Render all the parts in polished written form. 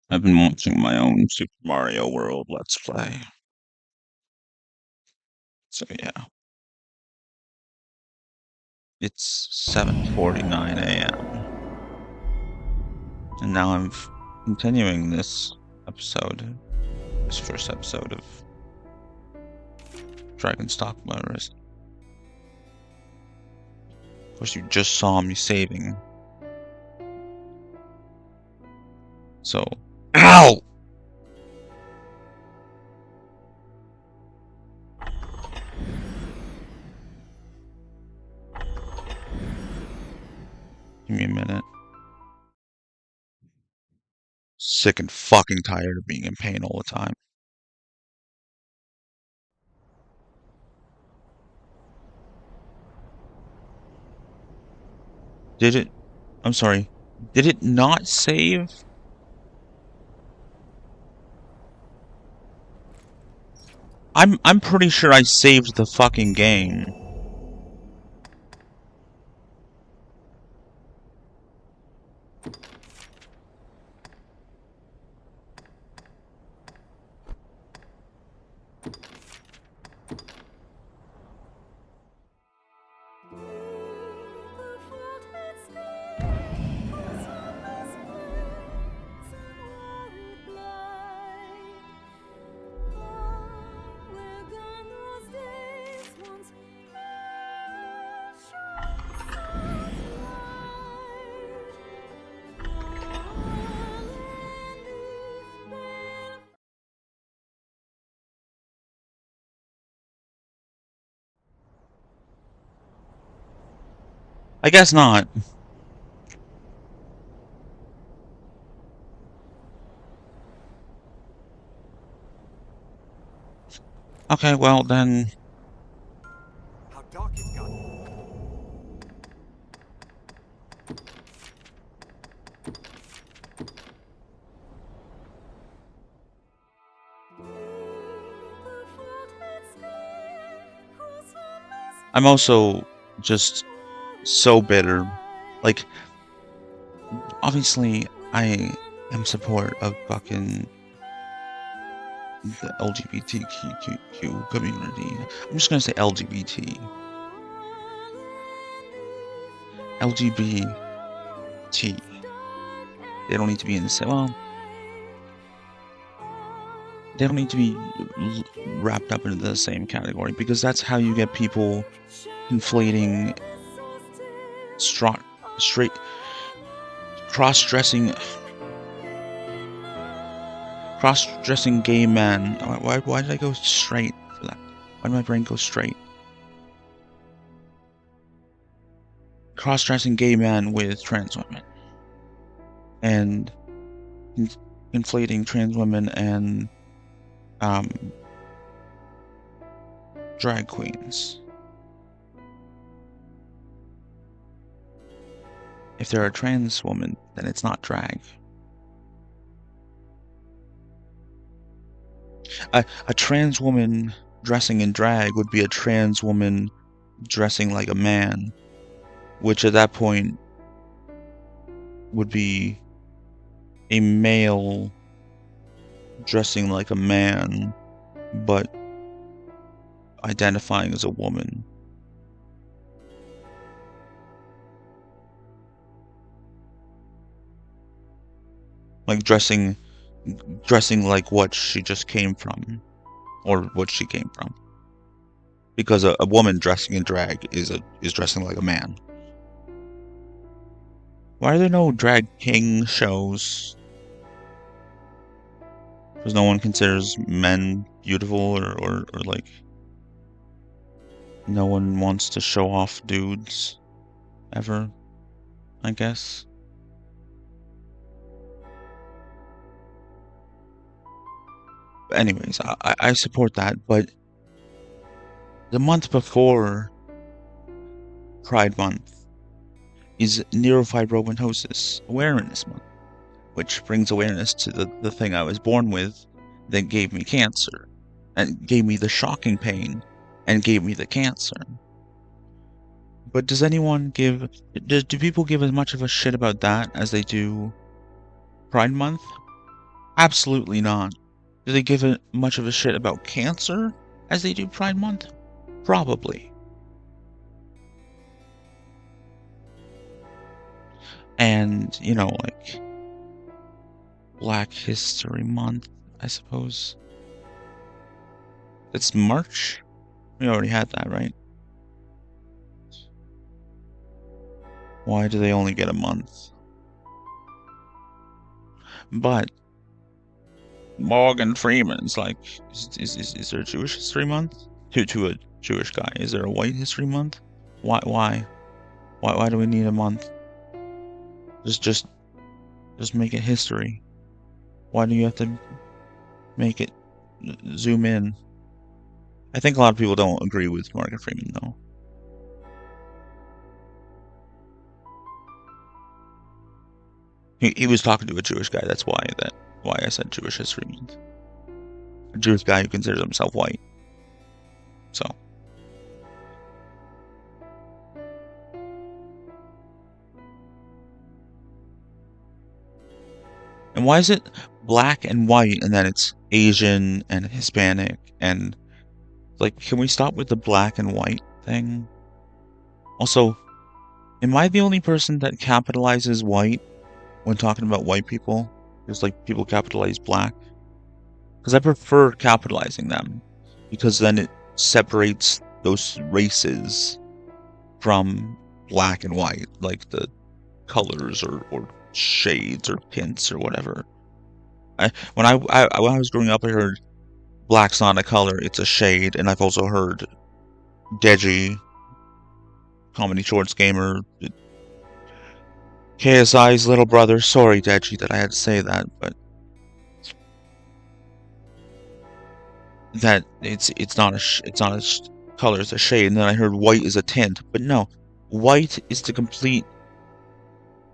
I've been watching my own Super Mario World Let's Play. So yeah. It's 7:49 a.m. And now I'm continuing this episode. This first episode of Dragon's Dogma. Of course, you just saw me saving. So, ow! Give me a minute. Sick and fucking tired of being in pain all the time. I'm sorry. Did it not save? I'm pretty sure I saved the fucking game. I guess not. Okay, well then. How dark it's gotten. I'm also just so bitter. Like, obviously, I am support of fucking the LGBTQ community. I'm just gonna say LGBT. LGBT. They don't need to be in the same. Well, they don't need to be wrapped up into the same category because that's how you get people conflating straight cross-dressing gay men. Why did I go straight for that? Why did my brain go straight? Cross-dressing gay men with trans women. And conflating trans women and drag queens. If they're a trans woman, then it's not drag. A trans woman dressing in drag would be a trans woman dressing like a man, which at that point would be a male dressing like a man, but identifying as a woman. Like dressing like what she just came from, or what she came from. Because a woman dressing in drag is dressing like a man. Why are there no drag king shows? Because no one considers men beautiful, or like no one wants to show off dudes ever, I guess. But anyways, I support that, but the month before Pride Month is Neurofibromatosis Awareness Month, which brings awareness to the thing I was born with that gave me cancer, and gave me the shocking pain, and gave me the cancer. But does anyone do people give as much of a shit about that as they do Pride Month? Absolutely not. Do they give it much of a shit about cancer as they do Pride Month? Probably. And, you know, like Black History Month, I suppose. It's March? We already had that, right? Why do they only get a month? But Morgan Freeman's like, is there a Jewish History Month? To a Jewish guy. Is there a White History Month? Why do we need a month? Just make it history. Why do you have to make it zoom in? I think a lot of people don't agree with Morgan Freeman though. He was talking to a Jewish guy. That's why I said Jewish History Month. A Jewish guy who considers himself white. So. And why is it black and white and then it's Asian and Hispanic and like, can we stop with the black and white thing? Also, am I the only person that capitalizes white when talking about white people? There's like people capitalize black. Because I prefer capitalizing them. Because then it separates those races from black and white. Like the colors or shades or tints or whatever. When I was growing up, I heard black's not a color, it's a shade. And I've also heard Deji, Comedy Shorts Gamer, KSI's little brother. Sorry, Deji, that I had to say that, but that it's not a color, it's a shade. And then I heard white is a tint, but no, white is the complete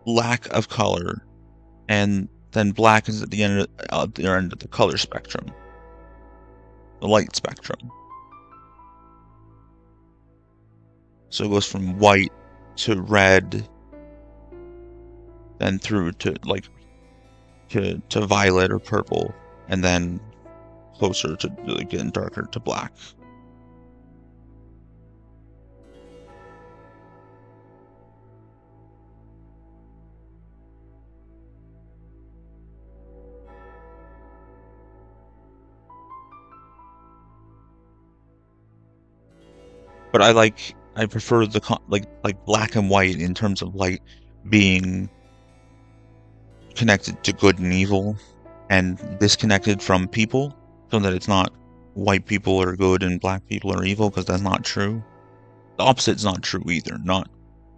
lack of color, and then black is at the end of the color spectrum, the light spectrum. So it goes from white to red, then through to like to violet or purple, and then closer to like, getting darker to black. But I prefer the like black and white in terms of light being connected to good and evil and disconnected from people, so that it's not white people are good and black people are evil, because that's not true. The opposite's not true either, not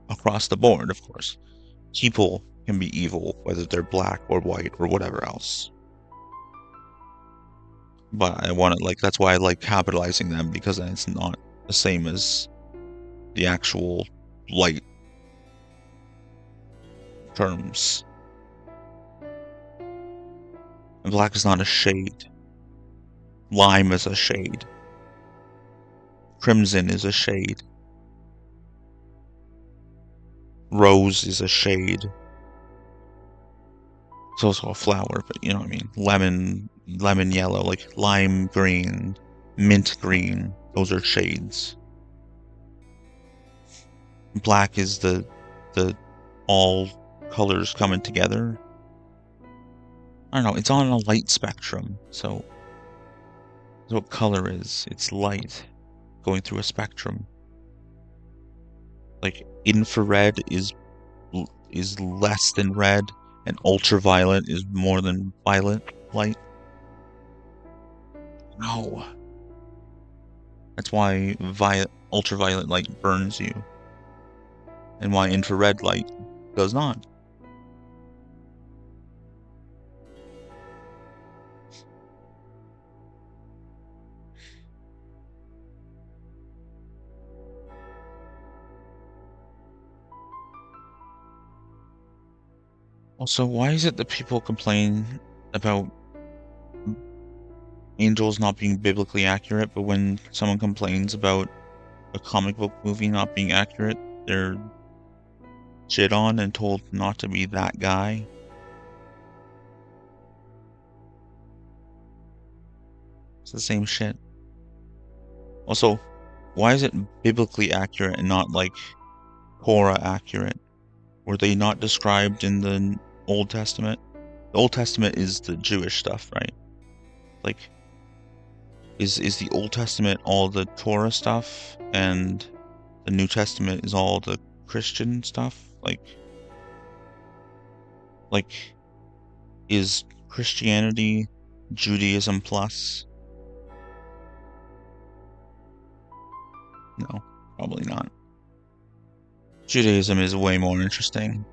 across the board, of course. People can be evil, whether they're black or white or whatever else. But I want to, like, that's why I like capitalizing them, because then it's not the same as the actual light terms. And black is not a shade. Lime is a shade. Crimson is a shade. Rose is a shade. It's also a flower, but you know what I mean. Lemon yellow, like lime green, mint green. Those are shades. Black is the all colors coming together. I don't know, it's on a light spectrum, so that's what color is. It's light going through a spectrum. Like infrared is less than red, and ultraviolet is more than violet light. No. That's why ultraviolet light burns you, and why infrared light does not. Also, why is it that people complain about angels not being biblically accurate, but when someone complains about a comic book movie not being accurate, they're shit on and told not to be that guy? It's the same shit. Also, why is it biblically accurate and not like Torah accurate? Were they not described in the Old Testament? The Old Testament is the Jewish stuff, right? Like, is the Old Testament all the Torah stuff, and the New Testament is all the Christian stuff? Like, is Christianity Judaism plus? No, probably not. Judaism is way more interesting.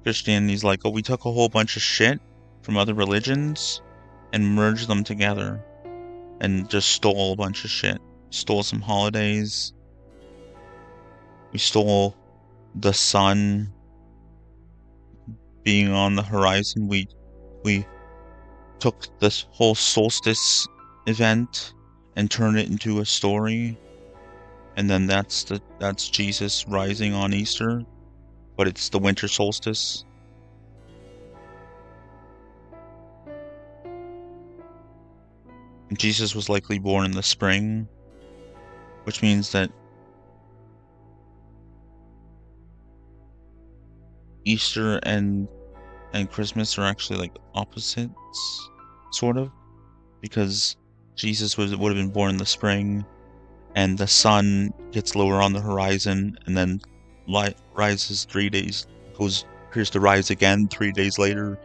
Christianity's like, oh, we took a whole bunch of shit from other religions and merged them together and just stole a bunch of shit. Stole some holidays. We stole the sun being on the horizon. We took this whole solstice event and turned it into a story, and then that's Jesus rising on Easter, but it's the winter solstice. And Jesus was likely born in the spring, which means that Easter and Christmas are actually like opposites, sort of, because Jesus would have been born in the spring, and the sun gets lower on the horizon, and then rises 3 days, appears to rise again 3 days later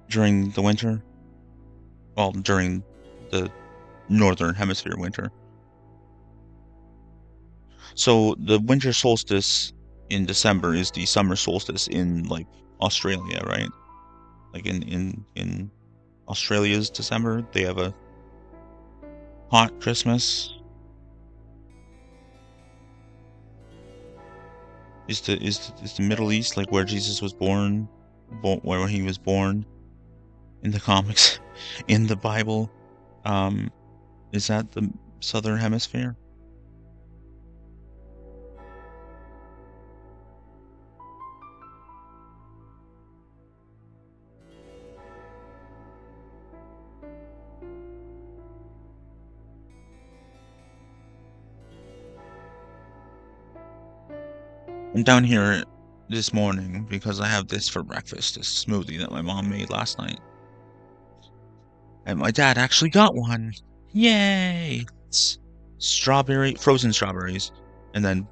during the winter. Well, during the northern hemisphere winter. So the winter solstice in December is the summer solstice in like Australia, right? Like in Australia's December, they have a hot Christmas. Is the Middle East like where Jesus was born, where he was born in the comics, in the Bible? Is that the southern hemisphere? I'm down here this morning because I have this for breakfast, this smoothie that my mom made last night. And my dad actually got one. Yay! It's frozen strawberries, and then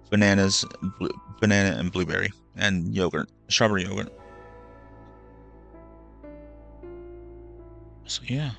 banana and blueberry, and yogurt, strawberry yogurt. So yeah.